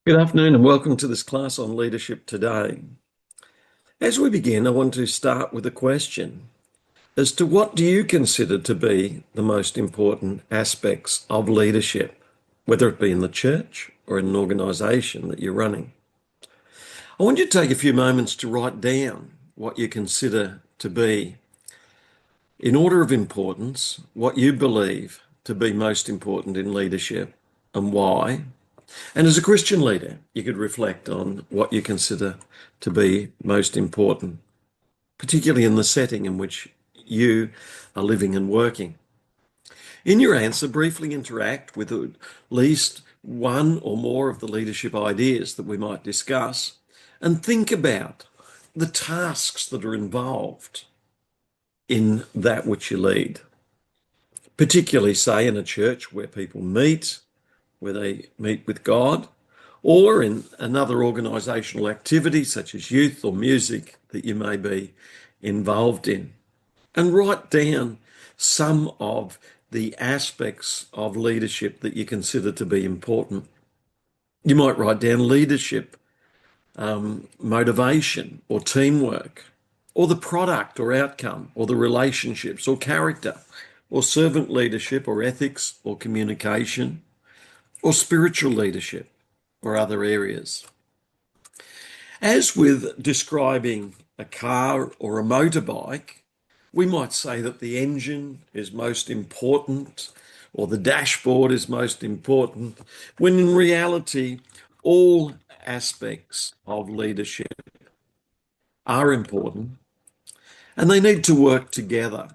Good afternoon and welcome to this class on leadership today. As we begin, I want to start with a question as to what do you consider to be the most important aspects of leadership, whether it be in the church or in an organisation that you're running. I want you to take a few moments to write down what you consider to be, in order of importance, what you believe to be most important in leadership and why. And as a Christian leader, you could reflect on what you consider to be most important, particularly in the setting in which you are living and working. In your answer, briefly interact with at least one or more of the leadership ideas that we might discuss and think about the tasks that are involved in that which you lead, particularly, say, in a church where people meet, where they meet with God, or in another organisational activity such as youth or music that you may be involved in. And write down some of the aspects of leadership that you consider to be important. You might write down leadership, motivation or teamwork, or the product or outcome, or the relationships or character, or servant leadership or ethics or communication, or spiritual leadership or other areas. As with describing a car or a motorbike, we might say that the engine is most important or the dashboard is most important, when in reality, all aspects of leadership are important and they need to work together.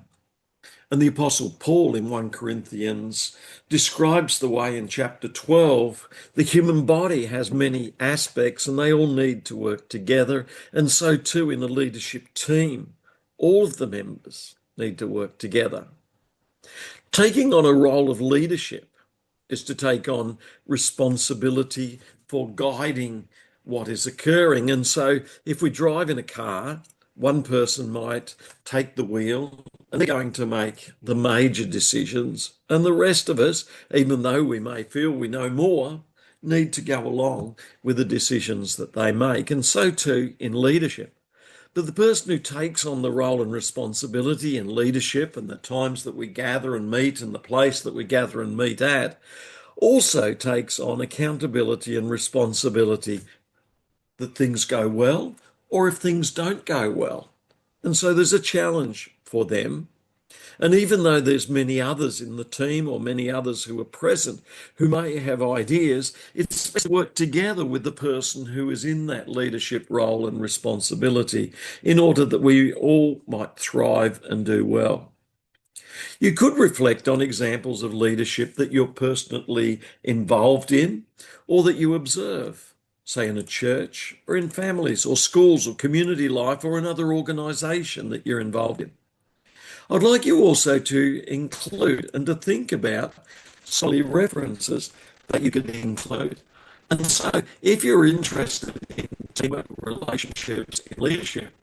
And the Apostle Paul in 1 Corinthians describes the way in chapter 12 the human body has many aspects and they all need to work together. And so too in a leadership team, all of the members need to work together. Taking on a role of leadership is to take on responsibility for guiding what is occurring. And so if we drive in a car, one person might take the wheel and they're going to make the major decisions. And the rest of us, even though we may feel we know more, need to go along with the decisions that they make. And so too in leadership. But the person who takes on the role and responsibility in leadership and the times that we gather and meet and the place that we gather and meet at also takes on accountability and responsibility that things go well or if things don't go well. And so there's a challenge for them. And even though there's many others in the team or many others who are present who may have ideas, it's best to work together with the person who is in that leadership role and responsibility in order that we all might thrive and do well. You could reflect on examples of leadership that you're personally involved in or that you observe, say in a church or in families or schools or community life or another organisation that you're involved in. I'd like you also to include and to think about solid references that you could include. And so if you're interested in teamwork, relationships, in leadership,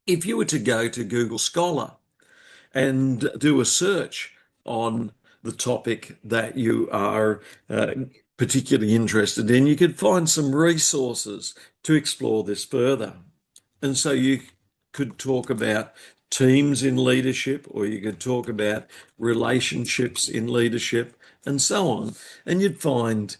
if you were to go to Google Scholar and do a search on the topic that you are particularly interested in, you could find some resources to explore this further. And so you could talk about teams in leadership, or you could talk about relationships in leadership, and so on. And you'd find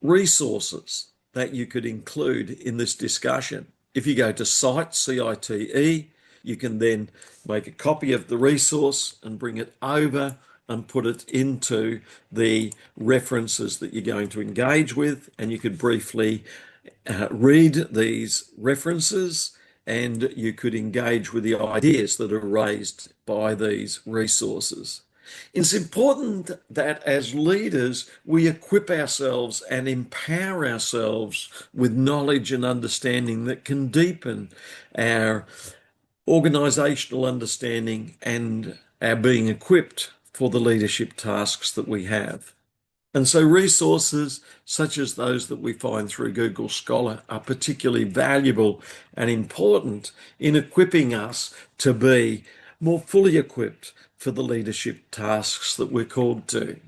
resources that you could include in this discussion. If you go to Cite, C-I-T-E, you can then make a copy of the resource and bring it over and put it into the references that you're going to engage with. And you could briefly read these references and you could engage with the ideas that are raised by these resources. It's important that as leaders, we equip ourselves and empower ourselves with knowledge and understanding that can deepen our organisational understanding and our being equipped for the leadership tasks that we have. And so resources such as those that we find through Google Scholar are particularly valuable and important in equipping us to be more fully equipped for the leadership tasks that we're called to.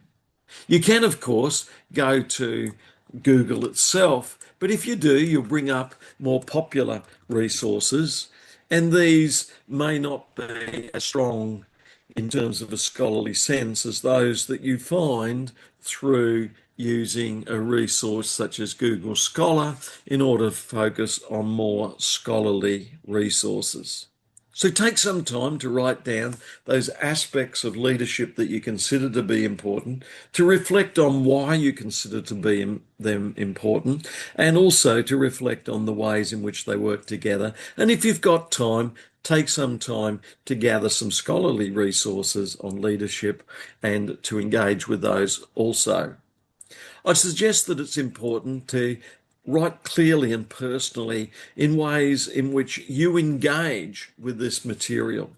You can, of course, go to Google itself, But if you do, you'll bring up more popular resources, and these may not be as strong in terms of a scholarly sense as those that you find through using a resource such as Google Scholar in order to focus on more scholarly resources. So take some time to write down those aspects of leadership that you consider to be important, to reflect on why you consider to be them important, and also to reflect on the ways in which they work together. And if you've got time, take some time to gather some scholarly resources on leadership and to engage with those also. I suggest that it's important to write clearly and personally in ways in which you engage with this material.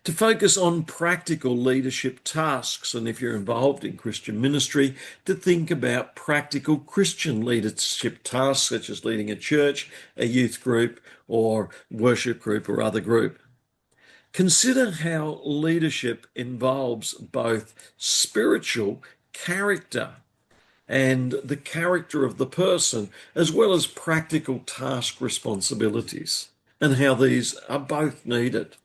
To focus on practical leadership tasks, and if you're involved in Christian ministry, to think about practical Christian leadership tasks such as leading a church, a youth group, or worship group or other group. Consider how leadership involves both spiritual character and the character of the person, as well as practical task responsibilities, and how these are both needed.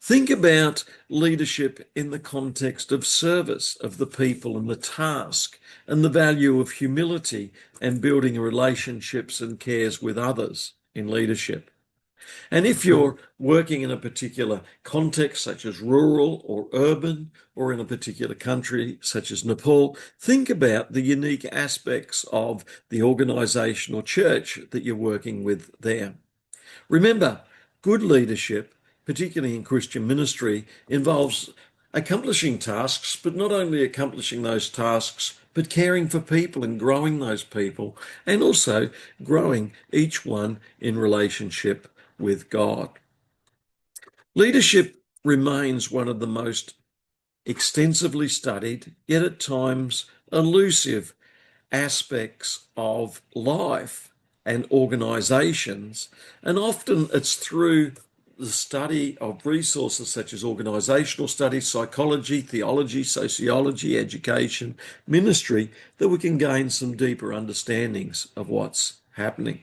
Think about leadership in the context of service of the people and the task, and the value of humility and building relationships and cares with others in leadership. And if you're working in a particular context, such as rural or urban, or in a particular country, such as Nepal, think about the unique aspects of the organisation or church that you're working with there. Remember, good leadership, particularly in Christian ministry, involves accomplishing tasks, but not only accomplishing those tasks, but caring for people and growing those people, and also growing each one in relationship with God. Leadership remains one of the most extensively studied, yet at times elusive aspects of life and organisations, and often it's through the study of resources such as organisational studies, psychology, theology, sociology, education, ministry, that we can gain some deeper understandings of what's happening.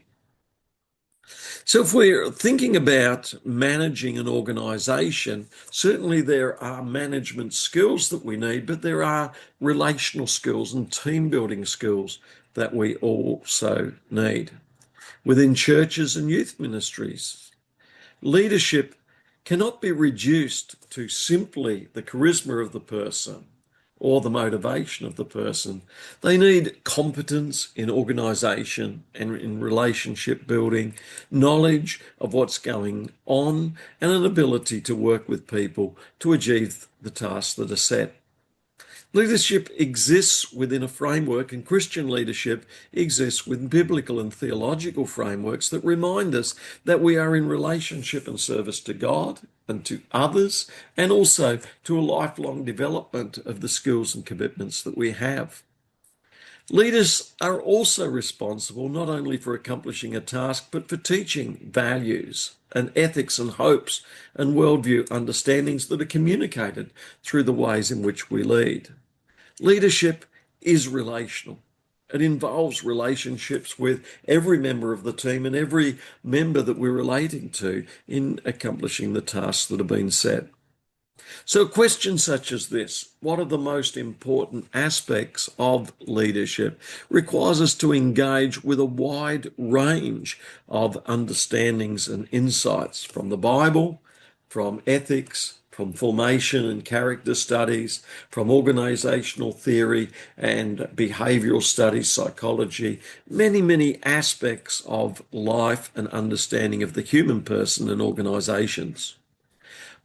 So if we're thinking about managing an organisation, certainly there are management skills that we need, but there are relational skills and team building skills that we also need. Within churches and youth ministries, leadership cannot be reduced to simply the charisma of the person or the motivation of the person. They need competence in organisation and in relationship building, knowledge of what's going on, and an ability to work with people to achieve the tasks that are set. Leadership exists within a framework, and Christian leadership exists within biblical and theological frameworks that remind us that we are in relationship and service to God and to others, and also to a lifelong development of the skills and commitments that we have. Leaders are also responsible not only for accomplishing a task, but for teaching values and ethics and hopes and worldview understandings that are communicated through the ways in which we lead. Leadership is relational. It involves relationships with every member of the team and every member that we're relating to in accomplishing the tasks that have been set. So a question such as this, what are the most important aspects of leadership, requires us to engage with a wide range of understandings and insights from the Bible, from ethics, from formation and character studies, from organizational theory and behavioral studies, psychology, many aspects of life and understanding of the human person and organizations.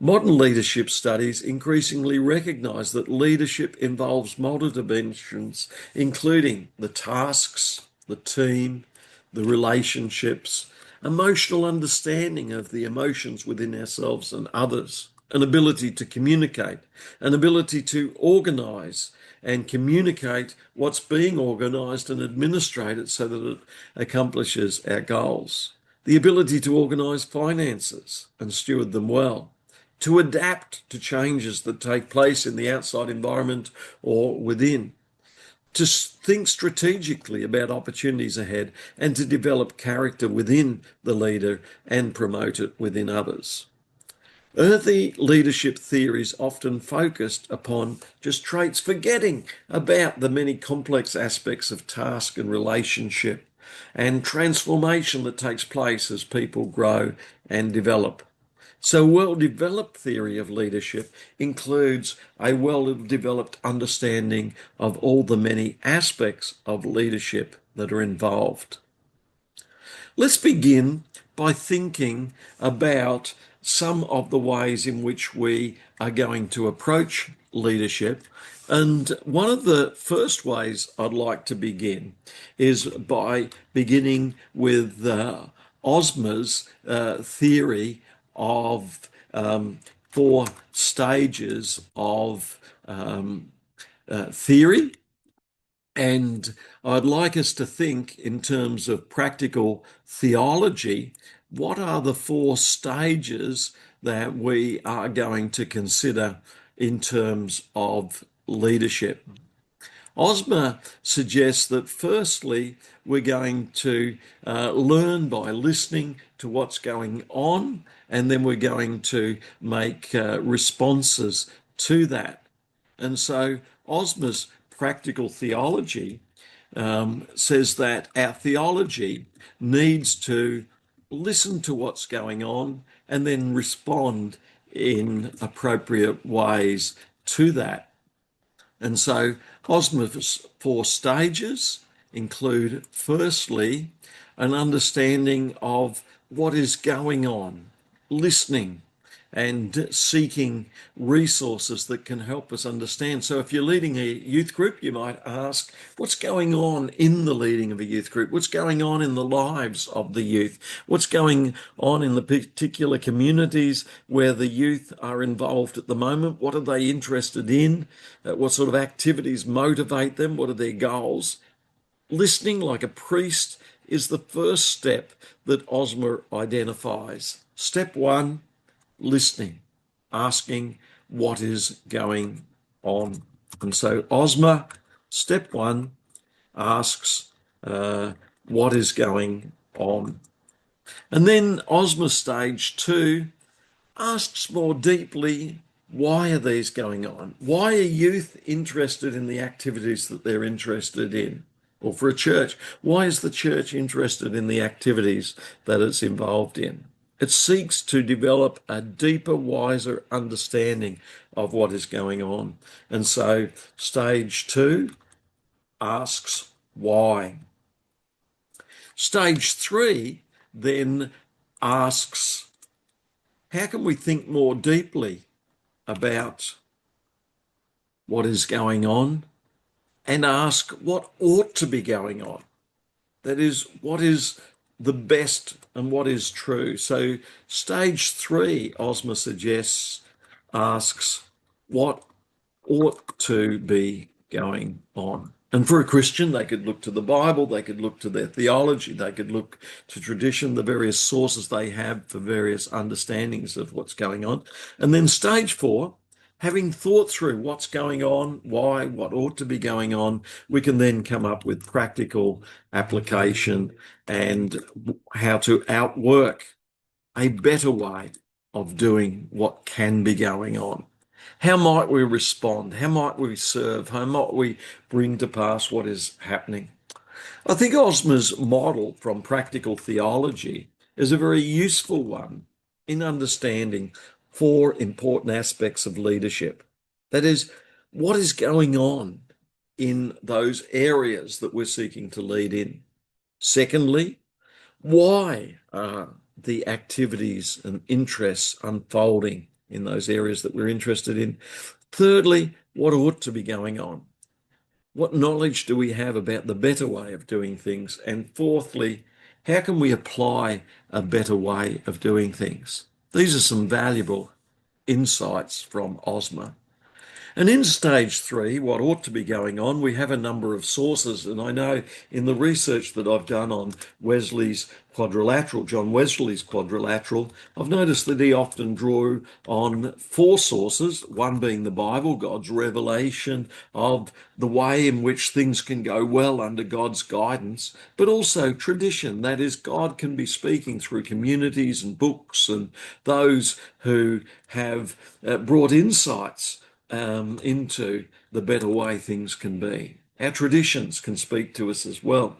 Modern leadership studies increasingly recognise that leadership involves multiple dimensions, including the tasks, the team, the relationships, emotional understanding of the emotions within ourselves and others, an ability to communicate, an ability to organise and communicate what's being organised and administrate it so that it accomplishes our goals, the ability to organise finances and steward them well, to adapt to changes that take place in the outside environment or within, to think strategically about opportunities ahead, and to develop character within the leader and promote it within others. Earthy leadership theories often focused upon just traits, forgetting about the many complex aspects of task and relationship and transformation that takes place as people grow and develop. So, well-developed theory of leadership includes a well-developed understanding of all the many aspects of leadership that are involved. Let's begin by thinking about some of the ways in which we are going to approach leadership. And one of the first ways I'd like to begin is by beginning with Osmer's theory of four stages of theory. And I'd like us to think in terms of practical theology. What are the four stages that we are going to consider in terms of leadership? Osmer suggests that firstly, we're going to learn by listening to what's going on, and then we're going to make responses to that. And so Osmer's practical theology says that our theology needs to listen to what's going on and then respond in appropriate ways to that. And so Osmer's four stages include, firstly, an understanding of what is going on, listening, and seeking resources that can help us understand. So if you're leading a youth group, you might ask, what's going on in the leading of a youth group? What's going on in the lives of the youth? What's going on in the particular communities where the youth are involved at the moment? What are they interested in? What sort of activities motivate them? What are their goals? Listening like a priest is the first step that Osmer identifies. Step one, listening, asking what is going on. And so Osmer, step one, asks what is going on. And then Osmer stage two asks more deeply, why are these going on? Why are youth interested in the activities that they're interested in? Or for a church, why is the church interested in the activities that it's involved in? It seeks to develop a deeper, wiser understanding of what is going on. And so stage two asks why. Stage three then asks, how can we think more deeply about what is going on, and ask what ought to be going on? That is, what is the best and what is true? So stage three, Osmer suggests, asks what ought to be going on. And for a Christian, they could look to the Bible, they could look to their theology, they could look to tradition, the various sources they have for various understandings of what's going on. And then stage four, having thought through what's going on, why, what ought to be going on, we can then come up with practical application and how to outwork a better way of doing what can be going on. How might we respond? How might we serve? How might we bring to pass what is happening? I think Osmer's model from practical theology is a very useful one in understanding four important aspects of leadership. That is, what is going on in those areas that we're seeking to lead in? Secondly, why are the activities and interests unfolding in those areas that we're interested in? Thirdly, what ought to be going on? What knowledge do we have about the better way of doing things? And fourthly, how can we apply a better way of doing things? These are some valuable insights from Osmer. And in stage three, what ought to be going on, we have a number of sources. And I know in the research that I've done on Wesley's quadrilateral, John Wesley's quadrilateral, I've noticed that he often drew on four sources, one being the Bible, God's revelation of the way in which things can go well under God's guidance, but also tradition. That is, God can be speaking through communities and books and those who have brought insights into the better way things can be. Our traditions can speak to us as well.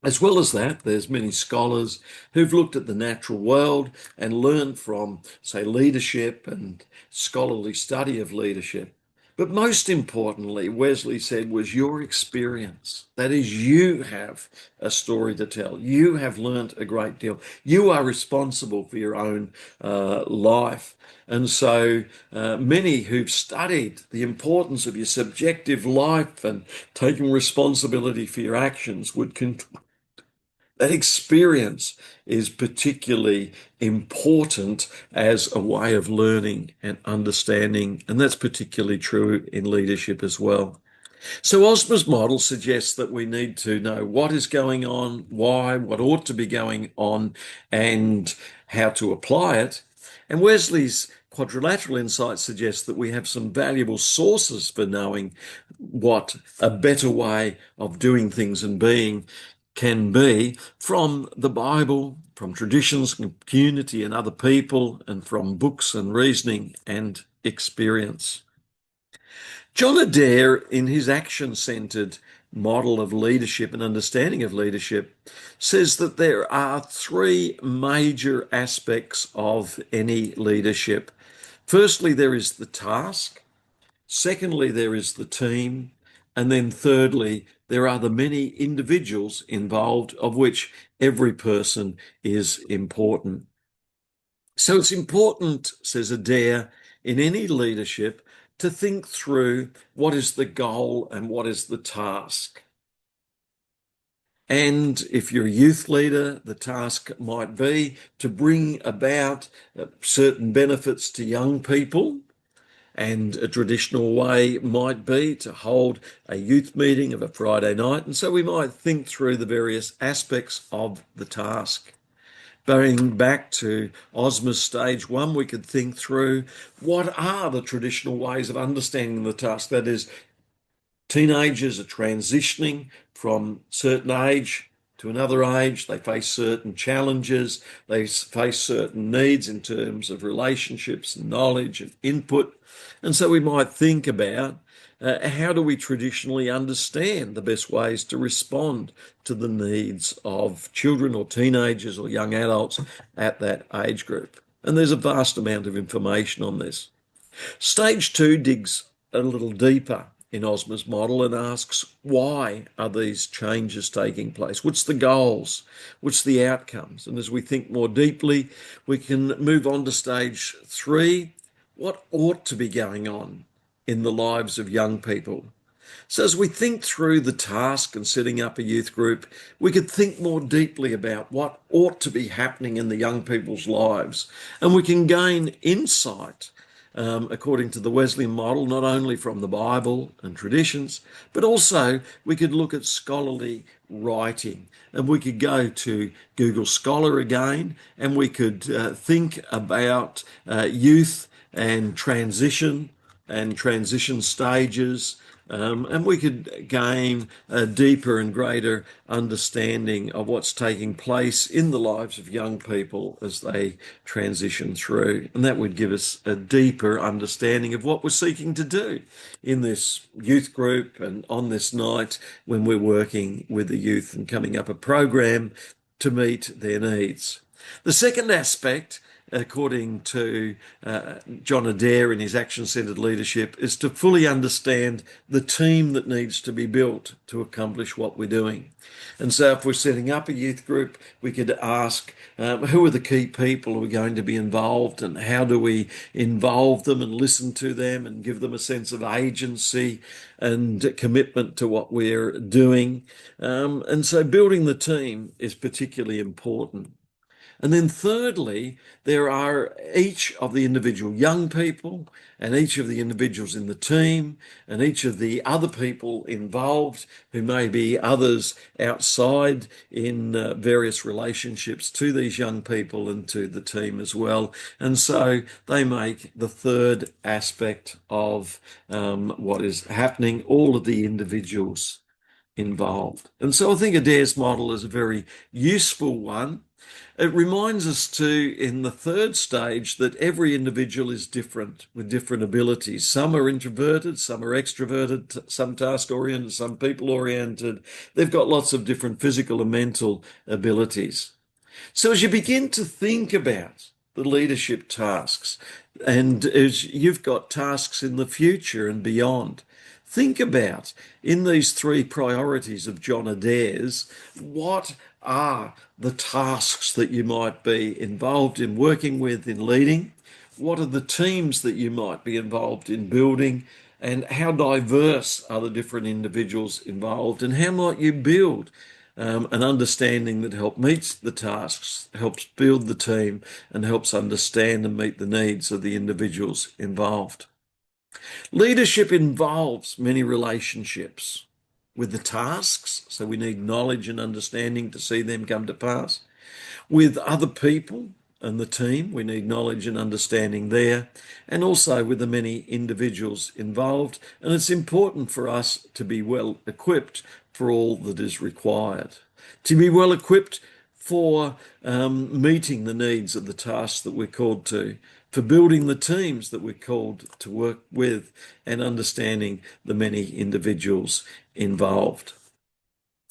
As well as that, there's many scholars who've looked at the natural world and learned from, say, leadership and scholarly study of leadership. But most importantly, Wesley said, was your experience. That is, you have a story to tell. You have learnt a great deal. You are responsible for your own life. And so many who've studied the importance of your subjective life and taking responsibility for your actions would that experience is particularly important as a way of learning and understanding, and that's particularly true in leadership as well. So Osmer's model suggests that we need to know what is going on, why, what ought to be going on, and how to apply it. And Wesley's quadrilateral insight suggests that we have some valuable sources for knowing what a better way of doing things and being can be from the Bible, from traditions, community, and other people, and from books and reasoning and experience. John Adair, in his action-centered model of leadership and understanding of leadership, says that there are three major aspects of any leadership. Firstly, there is the task. Secondly, there is the team. And then thirdly, there are the many individuals involved, of which every person is important. So it's important, says Adair, in any leadership to think through what is the goal and what is the task. And if you're a youth leader, the task might be to bring about certain benefits to young people. And a traditional way might be to hold a youth meeting of a Friday night. And so we might think through the various aspects of the task. Going back to Osmer's stage one, we could think through what are the traditional ways of understanding the task. That is, teenagers are transitioning from certain age to another age. They face certain challenges. They face certain needs in terms of relationships and knowledge and input. And so we might think about how do we traditionally understand the best ways to respond to the needs of children or teenagers or young adults at that age group? And there's a vast amount of information on this. Stage two digs a little deeper in Osmer's model and asks, why are these changes taking place? What's the goals? What's the outcomes? And as we think more deeply, we can move on to stage three. What ought to be going on in the lives of young people? So as we think through the task and setting up a youth group, we could think more deeply about what ought to be happening in the young people's lives. And we can gain insight according to the Wesleyan model, not only from the Bible and traditions, but also we could look at scholarly writing. And we could go to Google Scholar again, and we could think about youth and transition stages. And we could gain a deeper and greater understanding of what's taking place in the lives of young people as they transition through. And that would give us a deeper understanding of what we're seeking to do in this youth group and on this night when we're working with the youth and coming up a program to meet their needs. The second aspect, according to John Adair in his action-centered leadership, is to fully understand the team that needs to be built to accomplish what we're doing. And so if we're setting up a youth group, we could ask, who are the key people who are going to be involved, and how do we involve them and listen to them and give them a sense of agency and commitment to what we're doing. And so building the team is particularly important. And then thirdly, there are each of the individual young people and each of the individuals in the team and each of the other people involved who may be others outside in various relationships to these young people and to the team as well. And so they make the third aspect of what is happening, all of the individuals involved. And so I think Adair's model is a very useful one. It reminds us too, in the third stage, that every individual is different with different abilities. Some are introverted, some are extroverted, some task oriented, some people oriented. They've got lots of different physical and mental abilities. So as you begin to think about the leadership tasks, and as you've got tasks in the future and beyond, think about in these three priorities of John Adair's, what are the tasks that you might be involved in working with, in leading? What are the teams that you might be involved in building? And how diverse are the different individuals involved? And how might you build an understanding that helps meet the tasks, helps build the team, and helps understand and meet the needs of the individuals involved? Leadership involves many relationships with the tasks, so we need knowledge and understanding to see them come to pass. With other people and the team, we need knowledge and understanding there, and also with the many individuals involved. And it's important for us to be well equipped for all that is required, to be well equipped for meeting the needs of the tasks that we're called to, for building the teams that we're called to work with, and understanding the many individuals involved.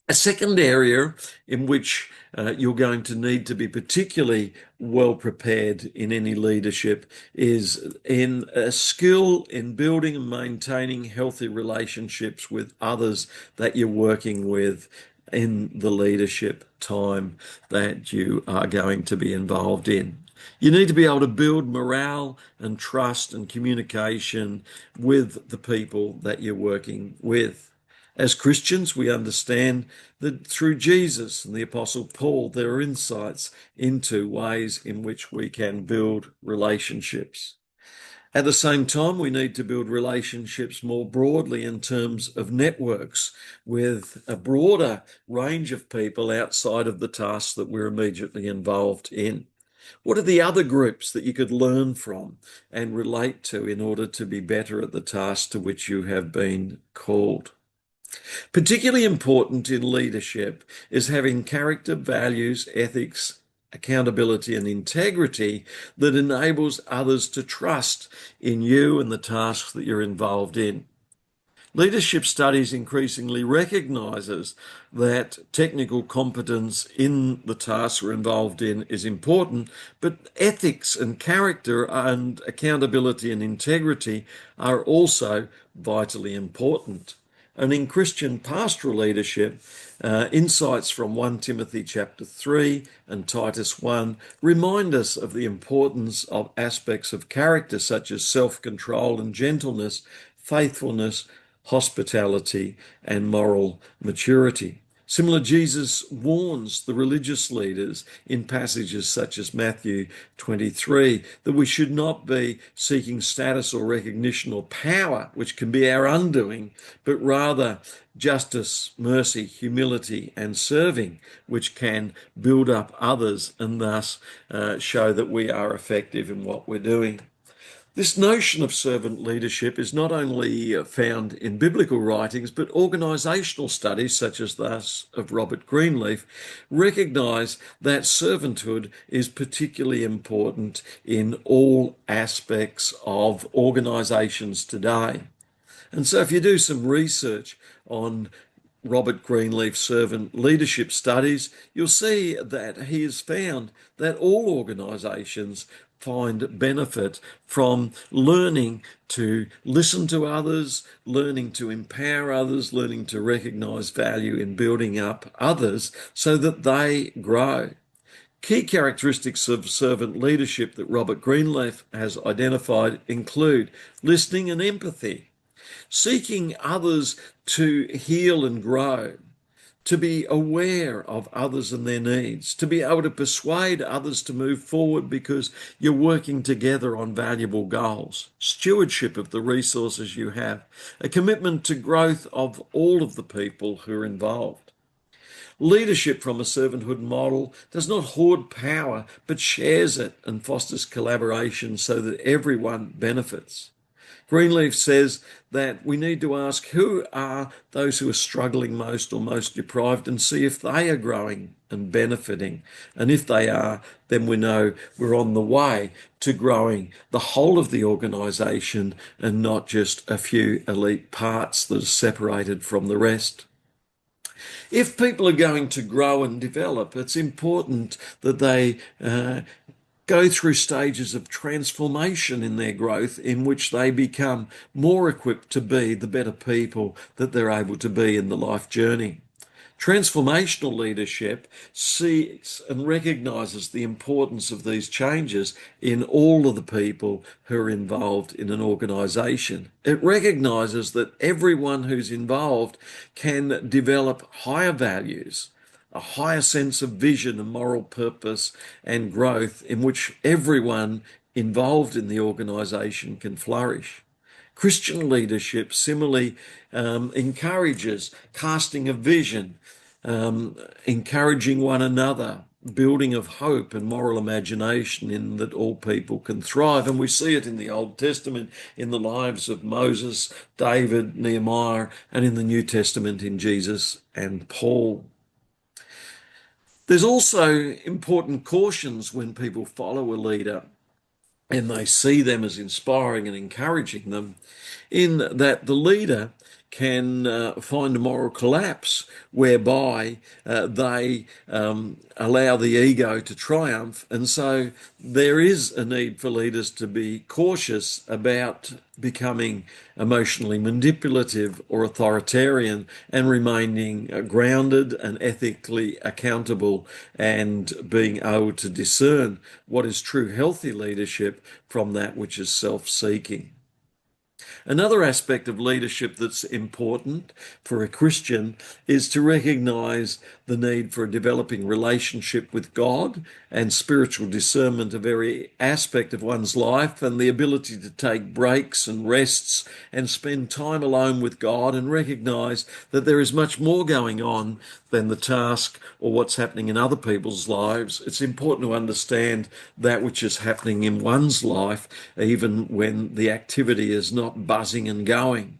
A second area in which you're going to need to be particularly well prepared in any leadership is in a skill in building and maintaining healthy relationships with others that you're working with in the leadership time that you are going to be involved in. You need to be able to build morale and trust and communication with the people that you're working with. As Christians, we understand that through Jesus and the Apostle Paul, there are insights into ways in which we can build relationships. At the same time, we need to build relationships more broadly in terms of networks with a broader range of people outside of the tasks that we're immediately involved in. What are the other groups that you could learn from and relate to in order to be better at the task to which you have been called? Particularly important in leadership is having character, values, ethics, accountability, and integrity that enables others to trust in you and the tasks that you're involved in. Leadership studies increasingly recognises that technical competence in the tasks we're involved in is important, but ethics and character and accountability and integrity are also vitally important. And in Christian pastoral leadership, insights from 1 Timothy chapter 3 and Titus 1 remind us of the importance of aspects of character such as self-control and gentleness, faithfulness, hospitality, and moral maturity. Similar, Jesus warns the religious leaders in passages such as Matthew 23 that we should not be seeking status or recognition or power, which can be our undoing, but rather justice, mercy, humility, and serving, which can build up others and thus show that we are effective in what we're doing. This notion of servant leadership is not only found in biblical writings, but organisational studies, such as those of Robert Greenleaf, recognise that servanthood is particularly important in all aspects of organisations today. And so if you do some research on Robert Greenleaf's servant leadership studies, you'll see that he has found that all organisations find benefit from learning to listen to others, learning to empower others, learning to recognise value in building up others so that they grow. Key characteristics of servant leadership that Robert Greenleaf has identified include listening and empathy, seeking others to heal and grow, to be aware of others and their needs, to be able to persuade others to move forward because you're working together on valuable goals, stewardship of the resources you have, a commitment to growth of all of the people who are involved. Leadership from a servanthood model does not hoard power, but shares it and fosters collaboration so that everyone benefits. Greenleaf says that we need to ask who are those who are struggling most or most deprived and see if they are growing and benefiting. And if they are, then we know we're on the way to growing the whole of the organisation and not just a few elite parts that are separated from the rest. If people are going to grow and develop, it's important that they go through stages of transformation in their growth in which they become more equipped to be the better people that they're able to be in the life journey. Transformational leadership sees and recognises the importance of these changes in all of the people who are involved in an organisation. It recognises that everyone who's involved can develop higher values, a higher sense of vision and moral purpose and growth in which everyone involved in the organisation can flourish. Christian leadership similarly encourages casting a vision, encouraging one another, building of hope and moral imagination in that all people can thrive. And we see it in the Old Testament in the lives of Moses, David, Nehemiah, and in the New Testament in Jesus and Paul. There's also important cautions when people follow a leader and they see them as inspiring and encouraging them, in that the leader can find a moral collapse whereby they allow the ego to triumph. And so there is a need for leaders to be cautious about becoming emotionally manipulative or authoritarian and remaining grounded and ethically accountable and being able to discern what is true healthy leadership from that which is self-seeking. Another aspect of leadership that's important for a Christian is to recognize the need for a developing relationship with God and spiritual discernment of every aspect of one's life, and the ability to take breaks and rests and spend time alone with God and recognize that there is much more going on than the task or what's happening in other people's lives. It's important to understand that which is happening in one's life, even when the activity is not buzzing and going.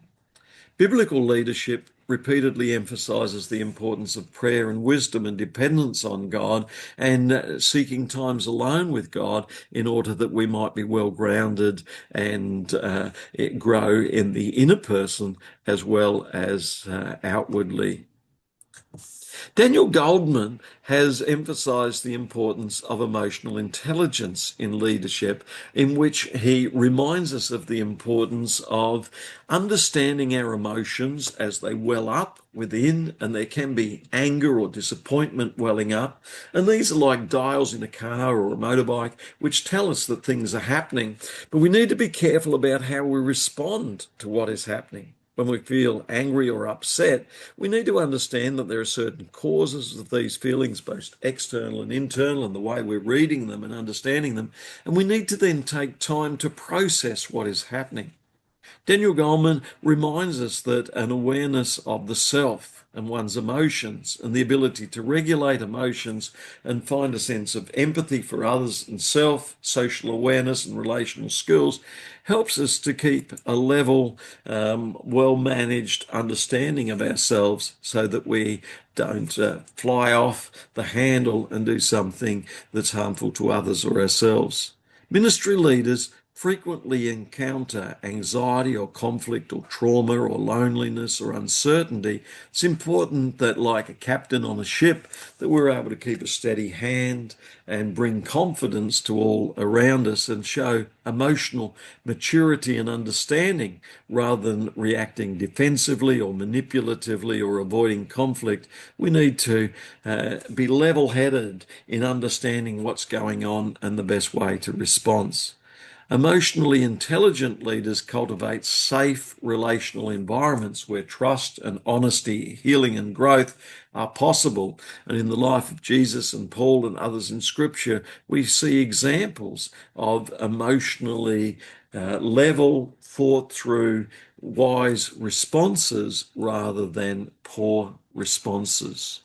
Biblical leadership repeatedly emphasizes the importance of prayer and wisdom and dependence on God and seeking times alone with God in order that we might be well grounded and grow in the inner person as well as outwardly. Daniel Goldman has emphasized the importance of emotional intelligence in leadership, in which he reminds us of the importance of understanding our emotions as they well up within, and there can be anger or disappointment welling up. And these are like dials in a car or a motorbike, which tell us that things are happening. But we need to be careful about how we respond to what is happening. When we feel angry or upset, we need to understand that there are certain causes of these feelings, both external and internal, and the way we're reading them and understanding them. And we need to then take time to process what is happening. Daniel Goleman reminds us that an awareness of the self and one's emotions and the ability to regulate emotions and find a sense of empathy for others and self, social awareness and relational skills helps us to keep a level, well-managed understanding of ourselves so that we don't fly off the handle and do something that's harmful to others or ourselves. Ministry leaders frequently encounter anxiety or conflict or trauma or loneliness or uncertainty. It's important that, like a captain on a ship, that we're able to keep a steady hand and bring confidence to all around us and show emotional maturity and understanding rather than reacting defensively or manipulatively or avoiding conflict. We need to be level-headed in understanding what's going on and the best way to respond. Emotionally intelligent leaders cultivate safe relational environments where trust and honesty, healing and growth are possible. And in the life of Jesus and Paul and others in Scripture, we see examples of emotionally level, thought through, wise responses rather than poor responses.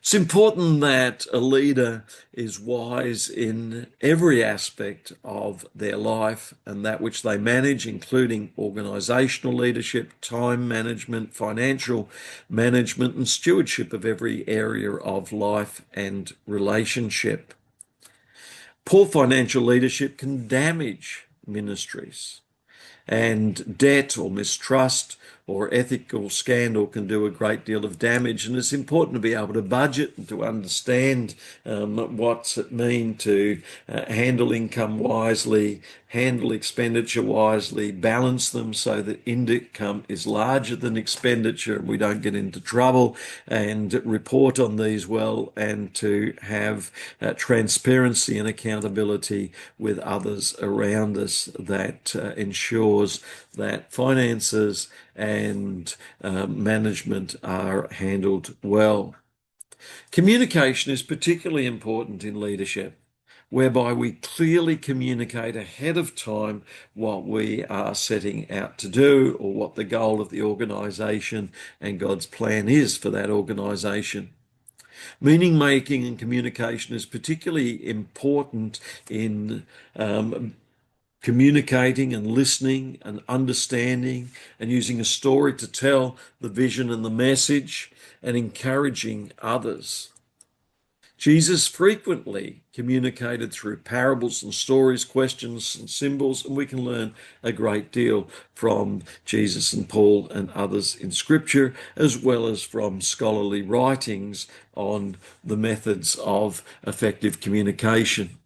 It's important that a leader is wise in every aspect of their life and that which they manage, including organizational leadership, time management, financial management, and stewardship of every area of life and relationship. Poor financial leadership can damage ministries. And debt or mistrust or ethical scandal can do a great deal of damage. And it's important to be able to budget and to understand what's it mean to handle income wisely, handle expenditure wisely, balance them so that income is larger than expenditure and we don't get into trouble, and report on these well, and to have transparency and accountability with others around us that ensures that finances and management are handled well. Communication is particularly important in leadership, whereby we clearly communicate ahead of time what we are setting out to do or what the goal of the organisation and God's plan is for that organisation. Meaning making and communication is particularly important in communicating and listening and understanding and using a story to tell the vision and the message and encouraging others. Jesus frequently communicated through parables and stories, questions and symbols, and we can learn a great deal from Jesus and Paul and others in Scripture, as well as from scholarly writings on the methods of effective communication.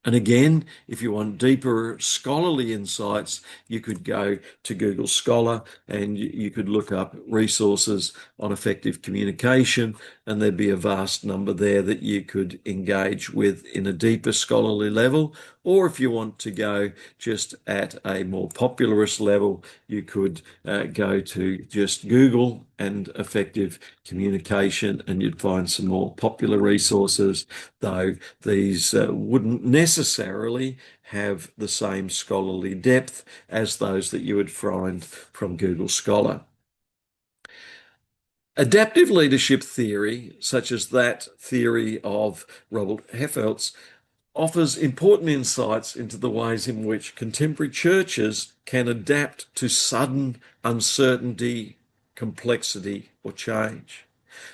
And again, if you want deeper scholarly insights, you could go to Google Scholar and you could look up resources on effective communication, and there'd be a vast number there that you could engage with in a deeper scholarly level. Or if you want to go just at a more popularist level, you could go to just Google and effective communication, and you'd find some more popular resources, though these wouldn't necessarily have the same scholarly depth as those that you would find from Google Scholar. Adaptive leadership theory, such as that theory of Robert Heffelt's, offers important insights into the ways in which contemporary churches can adapt to sudden uncertainty, complexity, or change.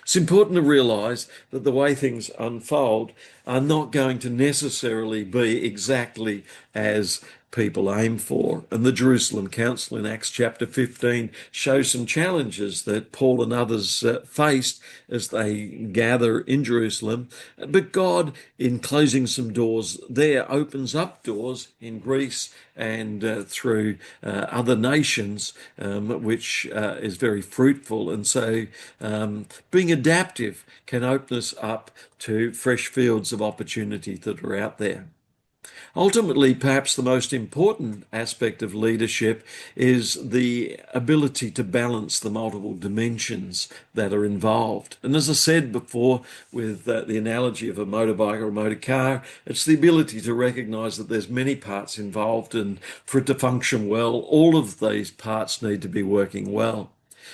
It's important to realise that the way things unfold are not going to necessarily be exactly as people aim for. And the Jerusalem Council in Acts chapter 15 shows some challenges that Paul and others faced as they gather in Jerusalem. But God, in closing some doors there, opens up doors in Greece and through other nations, which is very fruitful. And so being adaptive can open us up to fresh fields of opportunity that are out there. Ultimately, perhaps the most important aspect of leadership is the ability to balance the multiple dimensions that are involved. And as I said before, with the analogy of a motorbike or a motor car, it's the ability to recognise that there's many parts involved, and for it to function well, all of these parts need to be working well.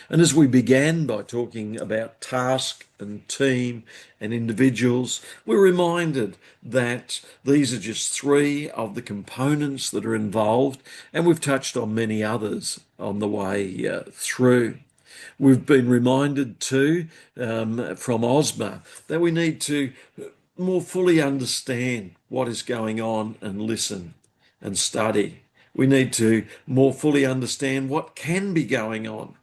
And as we began by talking about task and team and individuals, we're reminded that these are just three of the components that are involved, and we've touched on many others on the way through. We've been reminded too from Osmer that we need to more fully understand what is going on and listen and study. We need to more fully understand what can be going on.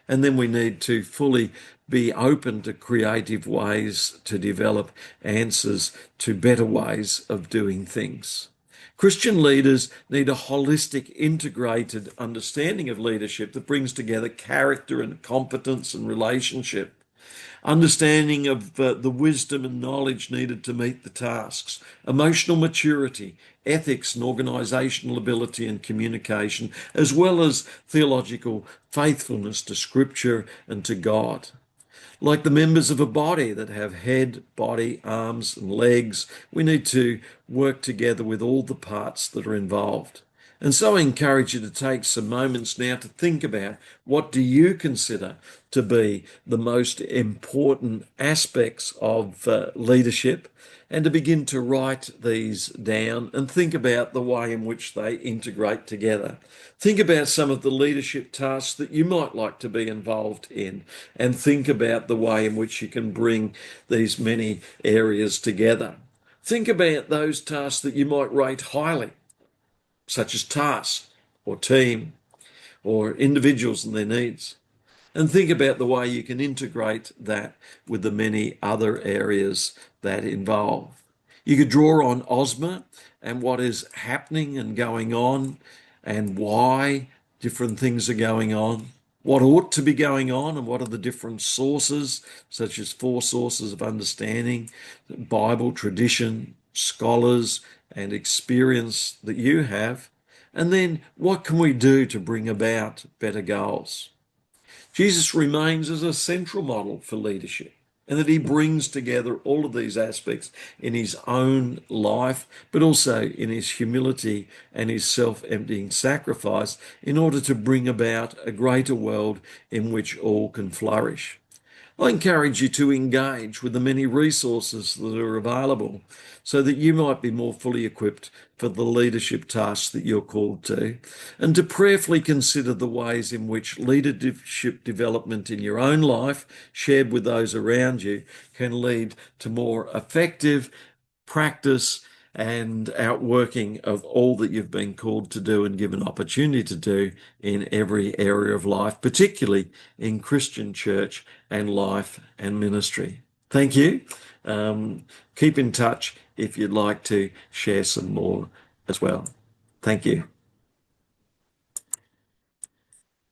And then we need to fully be open to creative ways to develop answers to better ways of doing things. Christian leaders need a holistic, integrated understanding of leadership that brings together character and competence and relationship. understanding of the wisdom and knowledge needed to meet the tasks, emotional maturity, ethics and organisational ability and communication, as well as theological faithfulness to Scripture and to God. Like the members of a body that have head, body, arms, and legs, we need to work together with all the parts that are involved. And so I encourage you to take some moments now to think about, what do you consider to be the most important aspects of leadership, and to begin to write these down and think about the way in which they integrate together. Think about some of the leadership tasks that you might like to be involved in, and think about the way in which you can bring these many areas together. Think about those tasks that you might rate highly, such as tasks or team or individuals and their needs. And think about the way you can integrate that with the many other areas that involve. You could draw on Osmer and what is happening and going on, and why different things are going on, what ought to be going on, and what are the different sources, such as 4 sources of understanding, Bible, tradition, scholars, and experience that you have. And then what can we do to bring about better goals? Jesus remains as a central model for leadership, and that he brings together all of these aspects in his own life, but also in his humility and his self-emptying sacrifice, in order to bring about a greater world in which all can flourish. I encourage you to engage with the many resources that are available, so that you might be more fully equipped for the leadership tasks that you're called to, and to prayerfully consider the ways in which leadership development in your own life, shared with those around you, can lead to more effective practice and outworking of all that you've been called to do and given opportunity to do in every area of life, particularly in Christian church and life and ministry. Thank you. Keep in touch if you'd like to share some more as well. Thank you.